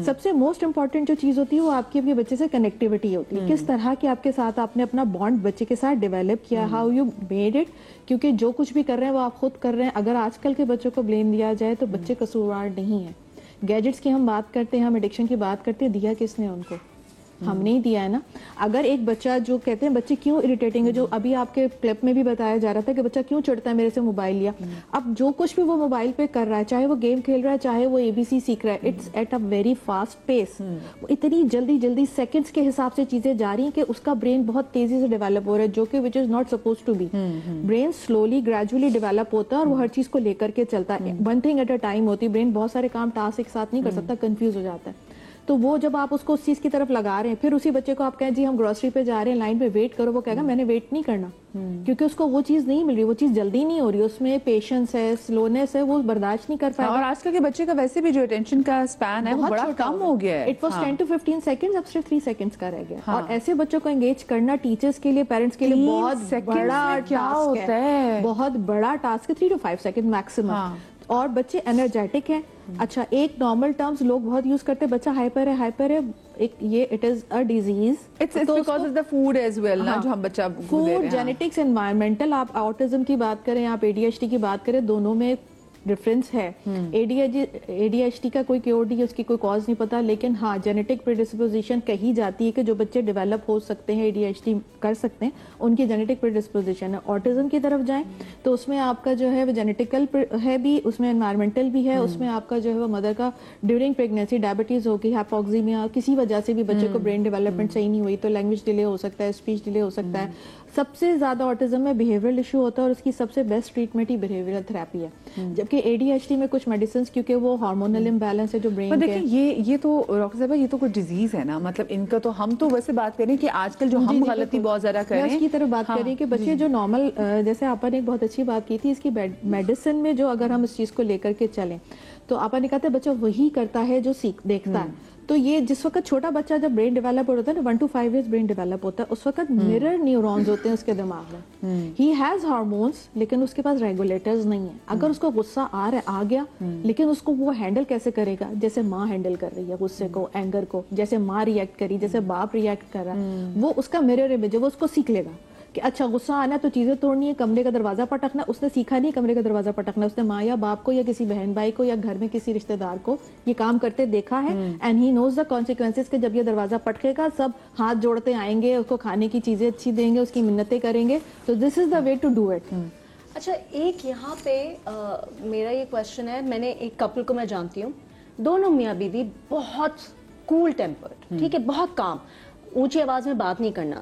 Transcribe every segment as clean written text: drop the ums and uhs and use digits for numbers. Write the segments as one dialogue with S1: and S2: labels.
S1: سب سے most important جو چیز ہوتی ہے وہ آپ کی بچے سے کنیکٹیوٹی ہوتی ہے, کس طرح کہ آپ کے ساتھ آپ نے اپنا بانڈ بچے کے ساتھ ڈیولپ کیا, ہاؤ یو میڈ اٹ, کیونکہ جو کچھ بھی کر رہے ہیں وہ آپ خود کر رہے ہیں. اگر آج کل کے بچوں کو بلیم دیا جائے تو بچے قصوروار نہیں ہیں. گیجٹس کی ہم بات کرتے ہیں, ہم ایڈکشن کی بات کرتے ہیں, دیا کس نے ان کو؟ ہم نہیں دیا ہے نا. اگر ایک بچہ جو کہتے ہیں بچے کیوں اریٹیٹنگ ہے, جو ابھی آپ کے کلپ میں بھی بتایا جا رہا تھا کہ بچہ کیوں چڑھتا ہے میرے سے موبائل لیا, اب جو کچھ بھی وہ موبائل پہ کر رہا ہے, چاہے وہ گیم کھیل رہا ہے, چاہے وہ ABC سیکھ رہا ہے, it's at a very fast pace. اتنی جلدی جلدی سیکنڈز کے حساب سے چیزیں جا رہی ہیں کہ اس کا برین بہت تیزی سے ڈیولپ ہو رہا ہے, جو کہ which is not supposed to be. Brain slowly gradually develop ہوتا ہے اور وہ ہر چیز کو لے کر کے چلتا ہے. One thing at a time ہوتی ہے, برین بہت سارے کام ٹاسک ایک ساتھ نہیں کر سکتا, کنفیوز ہو جاتا ہے. تو وہ جب آپ اس کو اس چیز کی طرف لگا رہے ہیں, پھر اسی بچے کو آپ کہیں جی ہم گروسری پہ جا رہے ہیں, لائن پہ ویٹ کرو, وہ کہے گا میں نے ویٹ نہیں کرنا, کیونکہ اس کو وہ چیز نہیں مل رہی, وہ چیز جلدی نہیں ہو رہی, اس میں پیشنس ہے, سلونیس ہے, وہ برداشت نہیں کر پائے.
S2: اور آج کل کے بچے کا ویسے بھی جو اٹینشن کا اسپین ہے وہ بڑا کم ہو گیا ہے.
S1: اٹ واز 10 to 15 seconds, اب صرف 3 seconds کا رہ گیا. اور ایسے بچوں کو انگیج کرنا ٹیچرز کے لیے, پیرنٹس کے لیے بہت بڑا ٹاسک ہے, بہت بڑا ٹاسک ہے. 3 to 5 seconds میکسیمم. اور بچے انرجیٹک ہیں. اچھا, ایک نارمل ٹرمز لوگ بہت یوز کرتے ہیں, بچہ ہائپر ہے, یہ it is a disease.
S2: It's because of the food as well نا, جو ہم بچہ
S1: فوڈ, جینیٹکس, انوائرمنٹل. آپ آٹزم کی بات کریں, آپ ADHD کی بات کریں, دونوں میں ڈفرینس ہے. ADHD کا کوئی کیور نہیں ہے, اس کی کوئی کاز نہیں پتا, لیکن ہاں جینیٹک پریڈسپوزیشن کہی جاتی ہے کہ جو بچے ڈیولپ ہو سکتے ہیں ADHD کر سکتے ہیں, ان کی جینیٹک پریڈسپوزیشن ہے. آٹزم کی طرف جائیں تو اس میں آپ کا جو ہے وہ جینیٹیکل ہے بھی, اس میں انوائرمنٹل بھی ہے, اس میں آپ کا جو ہے وہ مدر کا ڈیورنگ پریگنینسی ڈائبٹیز ہوگی, ہائپوکسیمیا, کسی وجہ سے بھی بچے کو برین ڈیولپمنٹ صحیح نہیں ہوئی تو لینگویج ڈیلے ہو سکتا ہے, اسپیچ ڈیلے ہو سکتا ہے. سب سے زیادہ آٹزم میں بیہیویئرل ایشو ہوتا ہے, اور اس کی سب سے best treatment he behavioural therapy ہے. جبکہ ADHD میں کچھ میڈیسنس, کیونکہ وہ ہارمونل امبیلنس ہے جو برین کے.
S2: دیکھیں یہ تو ڈاکٹر صاحبہ یہ تو کوئی ڈیزیز ہے نا, مطلب ان کا تو ہم تو ویسے بات کریں کہ آج کل جو ہم غلطی بہت زیادہ کریں
S1: اس کی طرف بات کریں کہ بچے جو نارمل, جیسے آپ نے ایک بہت اچھی بات کی تھی, اس کی میڈیسن میں جو اگر ہم اس چیز کو لے کر کے چلیں تو آپ نے کہا تھا بچہ وہی کرتا ہے جو دیکھتا ہے. تو یہ جس وقت چھوٹا بچہ جب برین ڈیولپ ہوتا ہے نا, 1 to 5 years برین ڈیولپ ہوتا ہے, اس وقت مرر نیورونز ہوتے ہیں اس کے دماغ میں. ہی ہیز ہارمونس, لیکن اس کے پاس ریگولیٹرز نہیں ہیں. اگر اس کو غصہ آ گیا, لیکن اس کو وہ ہینڈل کیسے کرے گا, جیسے ماں ہینڈل کر رہی ہے غصے کو, اینگر کو, جیسے ماں ریئیکٹ کری, جیسے باپ ریئیکٹ کر رہا ہے, وہ اس کا مرر امیج ہے, وہ اس کو سیکھ لے گا کہ اچھا غصہ آنا تو چیزیں توڑنی ہے, کمرے کا دروازہ پٹکنا. اس نے سیکھا نہیں کمرے کا دروازہ پٹکنا, اس نے ماں یا باپ کو یا کسی بہن بھائی کو یا گھر میں کسی رشتہ دار کو یہ کام کرتے دیکھا ہے, and he nose the consequences کہ جب یہ دروازہ پٹکے گا سب ہاتھ جوڑتے آئیں گے, اس کو کھانے کی چیزیں اچھی دیں گے, اس کی منتیں کریں گے. تو دس از دا وے ٹو ڈو اٹ.
S3: اچھا, ایک یہاں پہ میرا یہ کویشچن ہے, میں نے ایک کپل کو میں جانتی ہوں, دونوں میاں بیوی بہت کول ٹیمپرڈ, ٹھیک ہے, بہت کام, اونچی آواز میں بات نہیں کرنا,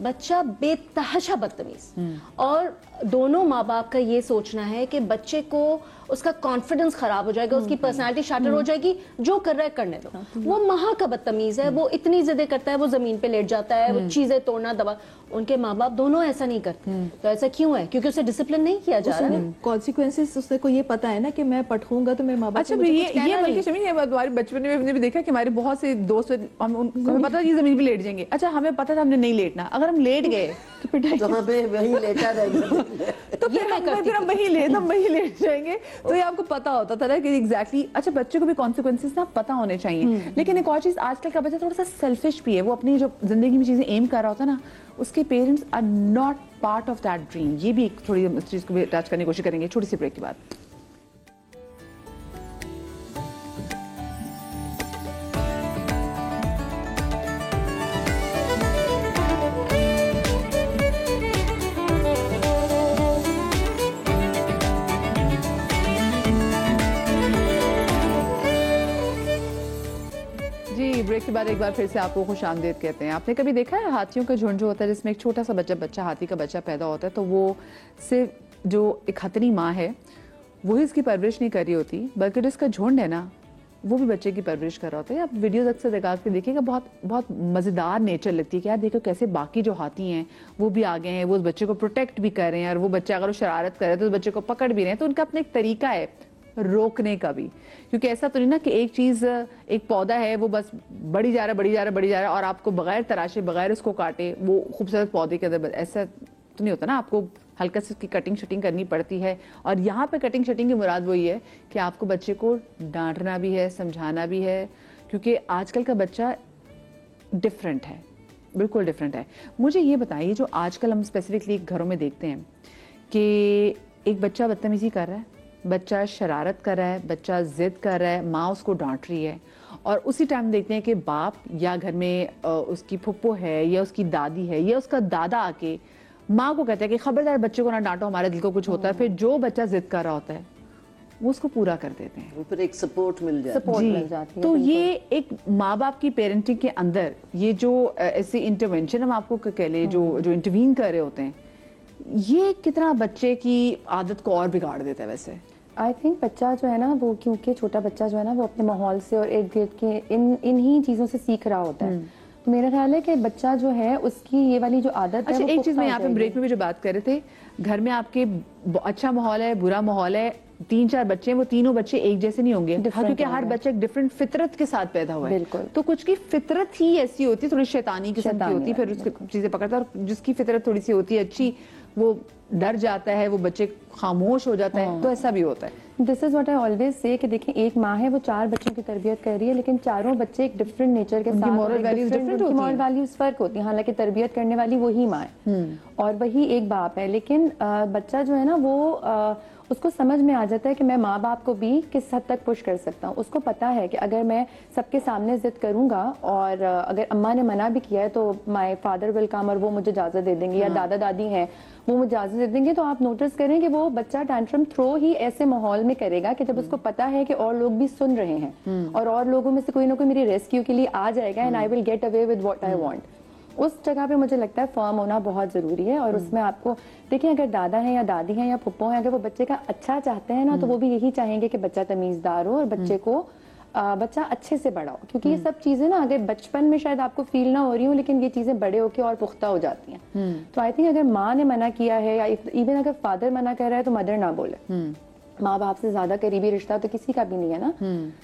S3: بچہ بے تحاشا بدتمیز. اور دونوں ماں باپ کا یہ سوچنا ہے کہ بچے کو اس کا کانفیڈنس خراب ہو جائے گا, اس کی پرسنالٹی شاٹر ہو جائے گی, جو کر رہا ہے کرنے دو. وہ مہا کا بدتمیز ہے, وہ اتنی ضدیں کرتا ہے, وہ زمین پہ لیٹ جاتا ہے, وہ چیزیں توڑنا دبا. ان کے ماں باپ دونوں ایسا نہیں کرتے. تو ایسا کیوں ہے؟ کیونکہ اسے ڈسپلن نہیں کیا جا رہا ہے.
S1: کانسیکوینسز اس کو یہ پتا ہے نا کہ میں پٹکوں گا تو میرے ماں باپ.
S2: اچھا, یہ بلکہ شمیم, یہ ہمارے بچپن میں ہم نے بھی دیکھا کہ ہمارے بہت سے دوست, ہمیں پتا یہ زمین پہ لیٹ جائیں گے. اچھا, ہمیں پتا تھا ہم نے نہیں لیٹنا, اگر ہم لیٹ گئے
S1: تو
S4: وہی لیٹا رہے گا,
S2: تو پھر ہم وہی لیٹ جائیں گے. تو یہ آپ کو پتا ہوتا تھا نا کہ ایگزیکٹلی. اچھا, بچوں کو بھی کانسیکوینسز نا پتا ہونے چاہیے. لیکن ایک اور چیز, آج کل کا بچہ تھوڑا سا سیلفش بھی ہے, وہ اپنی جو زندگی میں چیزیں ایم کر رہا ہوتا ہے نا, اس کے parents are not part of that dream. یہ بھی ایک تھوڑی اس چیز کو بھی ٹچ کرنے کی کوشش کریں گے چھوٹی سی بریک کے بعد. بریک کے بعد ایک بار پھر سے آپ کو خوش آمدید کہتے ہیں. آپ نے کبھی دیکھا ہے ہاتھیوں کا جھنڈ جو ہوتا ہے, جس میں ایک چھوٹا سا بچہ ہاتھی کا بچہ پیدا ہوتا ہے, تو وہ صرف جو ایک خطری ماں ہے وہی اس کی پرورش نہیں کر رہی ہوتی, بلکہ جو اس کا جھنڈ ہے نا وہ بھی بچے کی پرورش کر رہا ہوتا ہے. آپ ویڈیوز اکثر دکھا کے دیکھیں گا, بہت مزیدار نیچر لگتی ہے کہ یار دیکھو کیسے باقی جو ہاتھی ہیں وہ بھی آگے ہیں, وہ اس بچے کو پروٹیکٹ بھی کر رہے ہیں, اور وہ بچہ اگر وہ شرارت کرے تو اس بچے کو پکڑ بھی رہے ہیں. تو ان کا اپنا ایک طریقہ ہے روکنے کا بھی, کیونکہ ایسا تو نہیں نا کہ ایک چیز, ایک پودا ہے وہ بس بڑھی جا رہا ہے اور آپ کو بغیر تراشے بغیر اس کو کاٹے وہ خوبصورت پودے کے اندر, ایسا تو نہیں ہوتا نا. آپ کو ہلکا سے اس کی کٹنگ شٹنگ کرنی پڑتی ہے. اور یہاں پہ کٹنگ شٹنگ کی مراد وہی ہے کہ آپ کو بچے کو ڈانٹنا بھی ہے, سمجھانا بھی ہے, کیونکہ آج کل کا بچہ ڈفرینٹ ہے, بالکل ڈفرینٹ ہے. مجھے یہ بتائیے, جو آج کل ہم اسپیسیفکلی گھروں میں دیکھتے ہیں کہ ایک بچہ بدتمیزی کر رہا ہے, بچہ شرارت کر رہا ہے, بچہ ضد کر رہا ہے, ماں اس کو ڈانٹ رہی ہے, اور اسی ٹائم دیکھتے ہیں کہ باپ یا گھر میں اس کی پھپھو ہے یا اس کی دادی ہے یا اس کا دادا آ کے ماں کو کہتا ہے کہ خبردار بچے کو نہ ڈانٹو, ہمارے دل کو کچھ ہوتا ہے. پھر جو بچہ ضد کر رہا ہوتا ہے وہ اس کو پورا کر دیتے ہیں,
S4: پھر ایک سپورٹ مل جاتی ہے.
S3: سپورٹ مل جاتی ہے.
S2: تو یہ ایک ماں باپ کی پیرنٹنگ کے اندر یہ جو ایسی انٹرونشن ہم آپ کو کہہ لیں جو انٹروین کر رہے ہوتے ہیں, یہ کتنا بچے کی عادت کو اور بگاڑ دیتا ہے ویسے؟
S5: آئی تھنک بچہ جو ہے نا وہ, کیونکہ چھوٹا بچہ جو ہے نا وہ اپنے ماحول سے اور ارد گرد کے انہی چیزوں سے سیکھ رہا ہوتا ہے. تو میرا خیال ہے کہ بچہ جو ہے اس کی یہ والی جو عادت ہے.
S2: اچھا, ایک چیز میں یہاں پہ بریک میں بھی جو بات کر رہے تھے, گھر میں آپ کے اچھا ماحول ہے, برا ماحول ہے, 3-4 بچے ہیں, وہ تینوں بچے ایک جیسے نہیں ہوں گے, کیونکہ ہر بچہ ایک ڈفرینٹ فطرت کے ساتھ پیدا ہوا ہے.
S5: بالکل.
S2: تو کچھ کی فطرت ہی ایسی ہوتی ہے, تھوڑی شیطانی قسم کی ہوتی ہے, پھر اس کی چیزیں پکڑتا ہے, اور جس کی فطرت تھوڑی سی ہوتی ہے اچھی, وہ ڈر جاتا ہے, وہ بچے خاموش ہو جاتا ہے. تو ایسا بھی ہوتا ہے.
S5: دس is what I always say کہ دیکھیں ایک ماں ہے, وہ 4 بچوں کی تربیت کر رہی ہے, لیکن چاروں بچے ایک ڈفرینٹ نیچر کے ساتھ,
S2: مورل
S5: ویلیوز فرق ہوتی ہیں. حالانکہ تربیت کرنے والی وہی ماں ہے اور وہی ایک باپ ہے, لیکن بچہ جو ہے نا وہ اس کو سمجھ میں آ جاتا ہے کہ میں ماں باپ کو بھی کس حد تک پش کر سکتا ہوں. اس کو پتا ہے کہ اگر میں سب کے سامنے ضد کروں گا اور اگر اماں نے منع بھی کیا ہے تو مائی فادر ول کم اور وہ مجھے اجازت دے دیں گے, یا دادا دادی ہیں وہ مجھے اجازت دے دیں گے. تو آپ نوٹس کریں کہ وہ بچہ ٹینٹرم تھرو ہی ایسے ماحول میں کرے گا کہ جب اس کو پتا ہے کہ اور لوگ بھی سن رہے ہیں اور لوگوں میں سے کوئی نہ کوئی میری ریسکیو کے لیے آ جائے گا, and I will get away with what I want. اس جگہ پہ مجھے لگتا ہے فرم ہونا بہت ضروری ہے. اور اس میں آپ کو دیکھیں, اگر دادا ہیں یا دادی ہیں یا پھپھو ہیں, اگر وہ بچے کا اچھا چاہتے ہیں نا, تو وہ بھی یہی چاہیں گے کہ بچہ تمیزدار ہو اور بچے کو بچہ اچھے سے بڑا ہو. کیونکہ یہ سب چیزیں نا اگر بچپن میں شاید آپ کو فیل نہ ہو رہی ہوں, لیکن یہ چیزیں بڑے ہو کے اور پختہ ہو جاتی ہیں. تو آئی تھنک اگر ماں نے منع کیا ہے, یا ایون اگر فادر منع کر رہا ہے, تو مدر نہ بولے. ماں باپ سے زیادہ قریبی رشتہ تو کسی کا بھی نہیں ہے نا.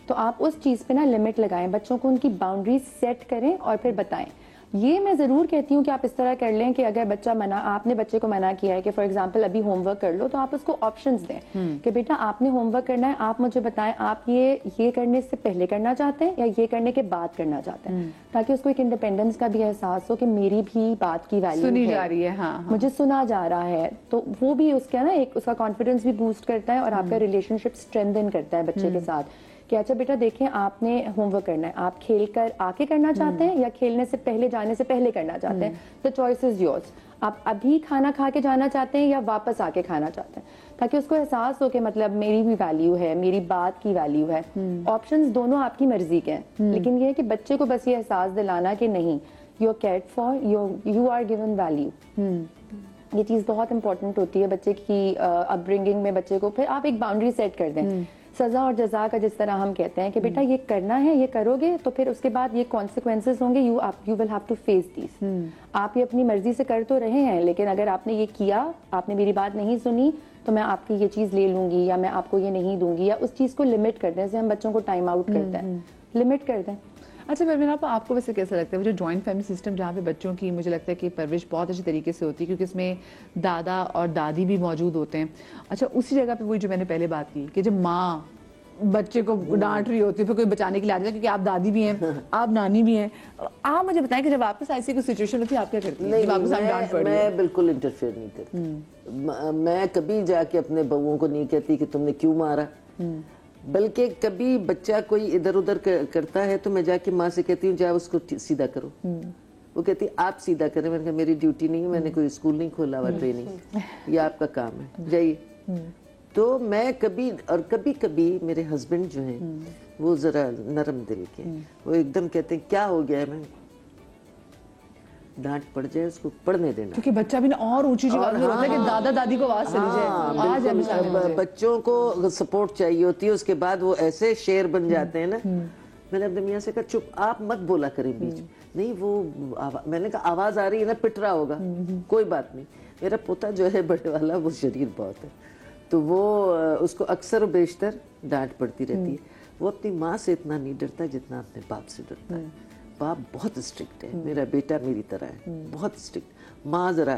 S5: تو آپ اس چیز پہ نا لمٹ لگائیں, بچوں کو ان کی باؤنڈریز سیٹ کریں اور پھر بتائیں. یہ میں ضرور کہتی ہوں کہ آپ اس طرح کر لیں کہ اگر بچہ آپ نے بچے کو منع کیا ہے کہ فار ایگزامپل ابھی ہوم ورک کر لو, تو آپ اس کو آپشنز دیں کہ بیٹا آپ نے ہوم ورک کرنا ہے, آپ مجھے بتائیں آپ یہ کرنے سے پہلے کرنا چاہتے ہیں یا یہ کرنے کے بعد کرنا چاہتے ہیں, تاکہ اس کو ایک انڈیپینڈنس کا بھی احساس ہو کہ میری بھی بات کی ویلیو
S2: سنی جا رہی ہے,
S5: مجھے سنا جا رہا ہے. تو وہ بھی اس کا نا ایک اس کا کانفیڈنس بھی بوسٹ کرتا ہے اور آپ کا ریلیشن شپ اسٹرینتھن کرتا ہے بچے کے ساتھ کہ اچھا بیٹا دیکھیں آپ نے ہوم ورک کرنا ہے, آپ کھیل کر آ کے کرنا چاہتے ہیں یا کھیلنے سے پہلے جانے سے پہلے کرنا چاہتے ہیں. The choice is yours. آپ ابھی کھانا کھا کے جانا چاہتے ہیں یا واپس آ کے کھانا چاہتے ہیں, تاکہ اس کو احساس ہو کہ مطلب میری بھی ویلیو ہے, میری بات کی ویلیو ہے. آپشنز دونوں آپ کی مرضی کے ہیں, لیکن یہ ہے کہ بچے کو بس یہ احساس دلانا کہ نہیں, you are cared for, you are given value. یہ چیز بہت امپورٹنٹ ہوتی ہے بچے کی اپ برنگنگ میں. بچے کو پھر آپ ایک باؤنڈری سیٹ کر دیں, سزا اور جزا کا جس طرح ہم کہتے ہیں کہ بیٹا یہ کرنا ہے, یہ کرو گے تو پھر اس کے بعد یہ کانسیکوینسز ہوں گے, you will have to face these. آپ یہ اپنی مرضی سے کر تو رہے ہیں, لیکن اگر آپ نے یہ کیا, آپ نے میری بات نہیں سنی, تو میں آپ کی یہ چیز لے لوں گی یا میں آپ کو یہ نہیں دوں گی. یا اس چیز کو لمٹ کر دیں, جیسے ہم بچوں کو ٹائم آؤٹ کرتے ہیں, لمٹ کر دیں.
S2: اچھا پروین آپ کو ویسے کیسا لگتا ہے وہ جو جوائنٹ فیملی سسٹم جہاں پہ بچوں کی مجھے لگتا ہے کہ پرورش بہت اچھی طریقے سے ہوتی ہے, کیونکہ اس میں دادا اور دادی بھی موجود ہوتے ہیں. اچھا اسی جگہ پہ وہی جو میں نے پہلے بات کی کہ جب ماں بچے کو ڈانٹ رہی ہوتی ہے, پھر کوئی بچانے کے لیے آ جاتا ہے کیونکہ آپ دادی بھی ہیں, آپ نانی بھی ہیں, آپ مجھے بتائیں کہ جب آپ کے ساتھ ایسی کوئی سچویشن ہوتی ہے آپ کیا کرتی ہیں؟
S4: میں بالکل انٹرفیئر نہیں کرتی. میں کبھی جا کے اپنے بہوؤں کو نہیں کہتی کہ تم نے کیوں مارا, بلکہ کبھی بچہ کوئی ادھر ادھر کرتا ہے تو میں جا کے ماں سے کہتی ہوں جا اس کو سیدھا کرو. وہ کہتی آپ سیدھا کریں. میں نے کہا میری ڈیوٹی نہیں ہے, میں نے کوئی اسکول نہیں کھولا ہوا ٹریننگ, یہ آپ کا کام ہے, جائیے. تو میں کبھی کبھی میرے ہسبینڈ جو ہیں وہ ذرا نرم دل کے, وہ ایک دم کہتے ہیں کیا ہو گیا ہے, میں ڈانٹ پڑ جائے اس کو پڑھنے دینا,
S2: کیونکہ بچہ بھی اور اونچی جگہ میں ہوتا ہے کہ دادا دادی کو آواز چلی جائے.
S4: بچوں کو سپورٹ چاہیے ہوتی ہے, اس کے بعد وہ ایسے شیر بن جاتے ہیں نا. میں نے اپنے میاں سے کہا چپ, آپ مت بولا کریں بیچ میں. نہیں وہ میں نے کہا آواز آ رہی ہے نا, پٹ رہا ہوگا, کوئی بات نہیں. میرا پوتا جو ہے بڑے والا وہ شریر بہت ہے, تو وہ اس کو اکثر و بیشتر ڈانٹ پڑتی رہتی ہے. وہ اپنی ماں سے اتنا نہیں ڈرتا جتنا اپنے باپ سے ڈرتا ہے. باپ بہت اسٹرکٹ ہے, میرا بیٹا میری طرح ہے, بہت اسٹرکٹ. ماں ذرا